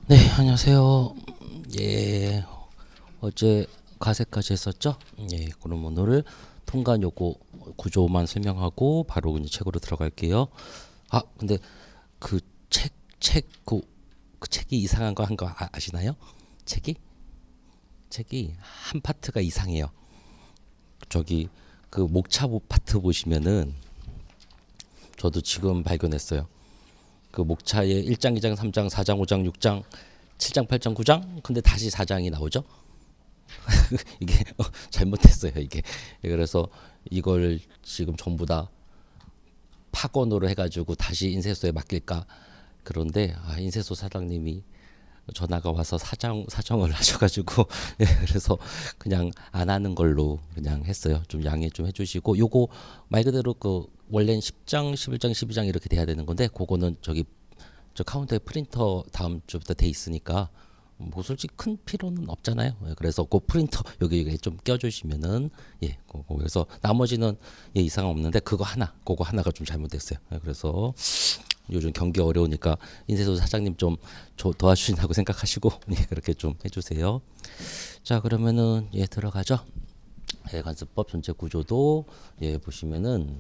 네, 안녕하세요. 예, 어제 가세까지 했었죠? 예, 그럼 오늘 통관 요구 구조만 설명하고 바로 이제 책으로 들어갈게요. 아, 근데 그 그 책이 이상한 거 한 거 아시나요? 책이? 책이 한 파트가 이상해요. 저기 그 목차부 파트 보시면은 저도 지금 발견했어요. 그 목차에 1장, 2장, 3장, 4장, 5장, 6장, 7장, 8장, 9장. 근데 다시 4장이 나오죠? 이게 잘못했어요 이게. 그래서 이걸 지금 전부 다 파건으로 해가지고 다시 인쇄소에 맡길까. 그런데 인쇄소 사장님이 전화가 와서 사정을 하셔가지고 예, 그래서 그냥 안 하는 걸로 그냥 했어요. 좀 양해 좀 해주시고, 요거 말 그대로 그 원래는 10장 11장 12장 이렇게 돼야 되는 건데, 그거는 저기 저 카운터에 프린터 다음 주부터 돼 있으니까 뭐 솔직히 큰 필요는 없잖아요. 예, 그래서 그 프린터 여기 좀 껴주시면은 예, 그래서 나머지는 예, 이상 없는데 그거 하나가 좀 잘못됐어요. 예, 그래서 요즘 경기 어려우니까 인쇄소 사장님 좀 도와주신다고 생각하시고 예, 그렇게 좀 해주세요. 자, 그러면은 예, 들어가죠. 예, 관습법 전체 구조도 예, 보시면은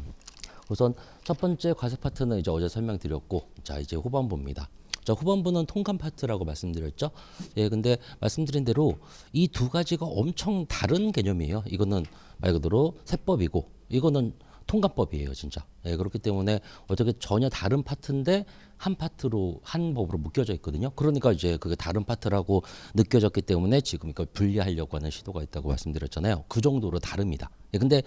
우선 첫 번째 과세 파트는 이제 어제 설명드렸고, 자 이제 후반부입니다. 자, 후반부는 통관 파트라고 말씀드렸죠. 예, 근데 말씀드린 대로 이 두 가지가 엄청 다른 개념이에요. 이거는 말 그대로 세법이고, 이거는 통관법이에요, 진짜. 예, 그렇기 때문에 어떻게 전혀 다른 파트인데 한 파트로 한 법으로 묶여져 있거든요. 그러니까 이제 그게 다른 파트라고 느껴졌기 때문에 지금 이걸 분리하려고 하는 시도가 있다고 말씀드렸잖아요. 그 정도로 다릅니다. 예, 근데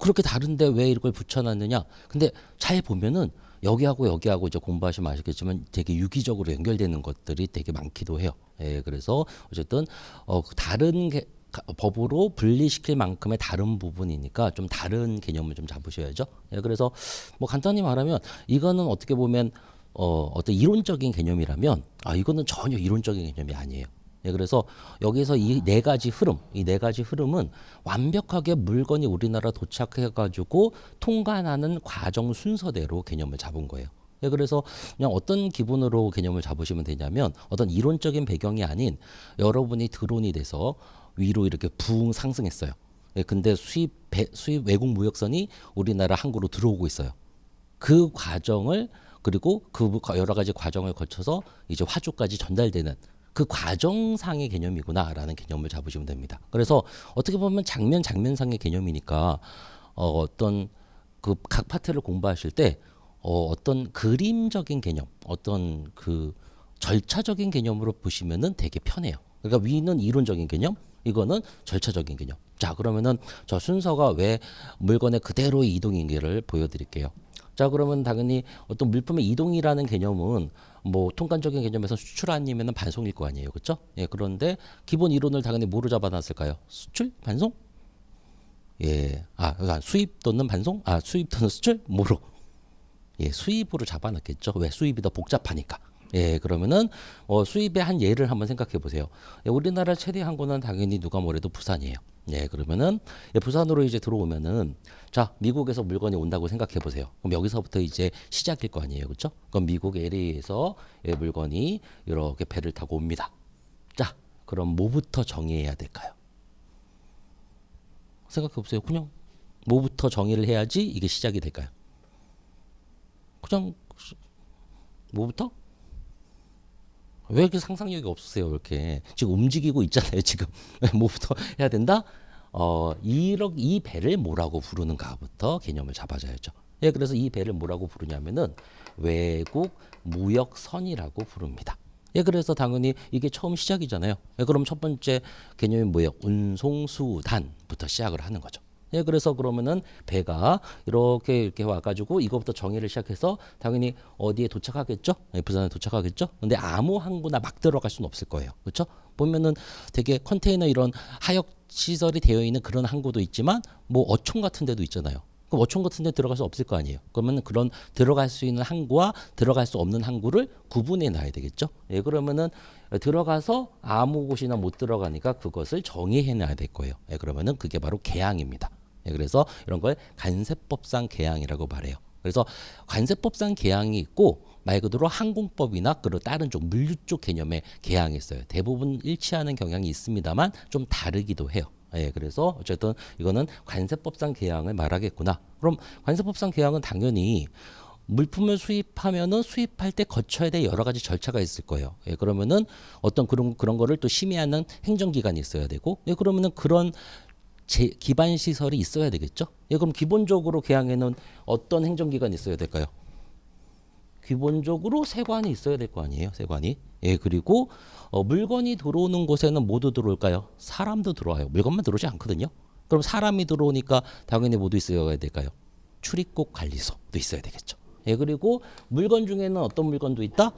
그렇게 다른데 왜 이걸 붙여놨느냐? 근데 잘 보면은 여기하고 이제 공부하시면 아시겠지만 되게 유기적으로 연결되는 것들이 되게 많기도 해요. 예, 그래서 어쨌든 다른 법으로 분리시킬 만큼의 다른 부분이니까 좀 다른 개념을 좀 잡으셔야죠. 예, 그래서 뭐 간단히 말하면 이거는 어떻게 보면 어떤 이론적인 개념이라면 이거는 전혀 이론적인 개념이 아니에요. 예, 그래서 여기서 이 네 가지 흐름은 완벽하게 물건이 우리나라 도착해가지고 통관하는 과정 순서대로 개념을 잡은 거예요. 예, 그래서 그냥 어떤 기분으로 개념을 잡으시면 되냐면, 어떤 이론적인 배경이 아닌 여러분이 드론이 돼서 위로 이렇게 붕 상승했어요. 예, 근데 수입 외국 무역선이 우리나라 항구로 들어오고 있어요. 그 과정을, 그리고 그 여러 가지 과정을 거쳐서 이제 화주까지 전달되는 그 과정상의 개념이구나라는 개념을 잡으시면 됩니다. 그래서 어떻게 보면 장면상의 개념이니까 어떤 그 각 파트를 공부하실 때 어떤 그림적인 개념, 어떤 그 절차적인 개념으로 보시면은 되게 편해요. 그러니까 위는 이론적인 개념, 이거는 절차적인 개념. 자, 그러면은 저 순서가 왜 물건의 그대로 이동인지를 보여드릴게요. 자, 그러면 당연히 어떤 물품의 이동이라는 개념은 뭐 통관적인 개념에서 수출 아니면은 반송일 거 아니에요, 그렇죠? 예, 그런데 기본 이론을 당연히 뭐로 잡아놨을까요? 수출, 반송? 예, 수입 또는 반송? 수입 또는 수출? 뭐로? 예, 수입으로 잡아놨겠죠. 왜? 수입이 더 복잡하니까. 예, 그러면은 수입의 한 예를 한번 생각해 보세요. 예, 우리나라 최대 항구는 당연히 누가 뭐래도 부산이에요. 예, 그러면은 예, 부산으로 이제 들어오면은 자, 미국에서 물건이 온다고 생각해 보세요. 그럼 여기서부터 이제 시작일 거 아니에요, 그렇죠? 그럼 미국 LA에서 예, 물건이 이렇게 배를 타고 옵니다. 자, 그럼 뭐부터 정의해야 될까요? 생각해 보세요. 그냥 뭐부터 정의를 해야지 이게 시작이 될까요? 그냥 뭐부터? 왜 이렇게 상상력이 없으세요? 이렇게 지금 움직이고 있잖아요. 지금 뭐부터 해야 된다? 이 배를 뭐라고 부르는가부터 개념을 잡아줘야죠. 예, 그래서 이 배를 뭐라고 부르냐면은 외국 무역선이라고 부릅니다. 예, 그래서 당연히 이게 처음 시작이잖아요. 예, 그럼 첫 번째 개념이 뭐예요? 운송수단부터 시작을 하는 거죠. 예, 그래서 그러면은 배가 이렇게 와가지고 이거부터 정의를 시작해서 당연히 어디에 도착하겠죠? 예, 부산에 도착하겠죠? 근데 아무 항구나 막 들어갈 수는 없을 거예요. 그렇죠? 보면은 되게 컨테이너 이런 하역 시설이 되어 있는 그런 항구도 있지만 뭐 어촌 같은 데도 있잖아요. 그럼 어촌 같은 데 들어갈 수 없을 거 아니에요. 그러면 그런 들어갈 수 있는 항구와 들어갈 수 없는 항구를 구분해 놔야 되겠죠. 예, 그러면은 들어가서 아무 곳이나 못 들어가니까 그것을 정의해 놔야 될 거예요. 예, 그러면은 그게 바로 개항입니다. 예, 그래서 이런 걸 관세법상 개항이라고 말해요. 그래서 관세법상 개항이 있고 말 그대로 항공법이나 그런 다른 쪽 물류 쪽 개념의 계약이 있어요. 대부분 일치하는 경향이 있습니다만 좀 다르기도 해요. 예, 그래서 어쨌든 이거는 관세법상 계약을 말하겠구나. 그럼 관세법상 계약은 당연히 물품을 수입하면은 수입할 때 거쳐야 될 여러 가지 절차가 있을 거예요. 예, 그러면은 어떤 그런 거를 또 심의하는 행정기관이 있어야 되고, 예, 그러면은 그런 기반 시설이 있어야 되겠죠. 예, 그럼 기본적으로 계양에는 어떤 행정기관이 있어야 될까요? 기본적으로 세관이 있어야 될 거 아니에요, 세관이. 예, 그리고 물건이 들어오는 곳에는 모두 들어올까요? 사람도 들어와요. 물건만 들어오지 않거든요. 그럼 사람이 들어오니까 당연히 모두 있어야 될까요? 출입국 관리소도 있어야 되겠죠. 예, 그리고 물건 중에는 어떤 물건도 있다?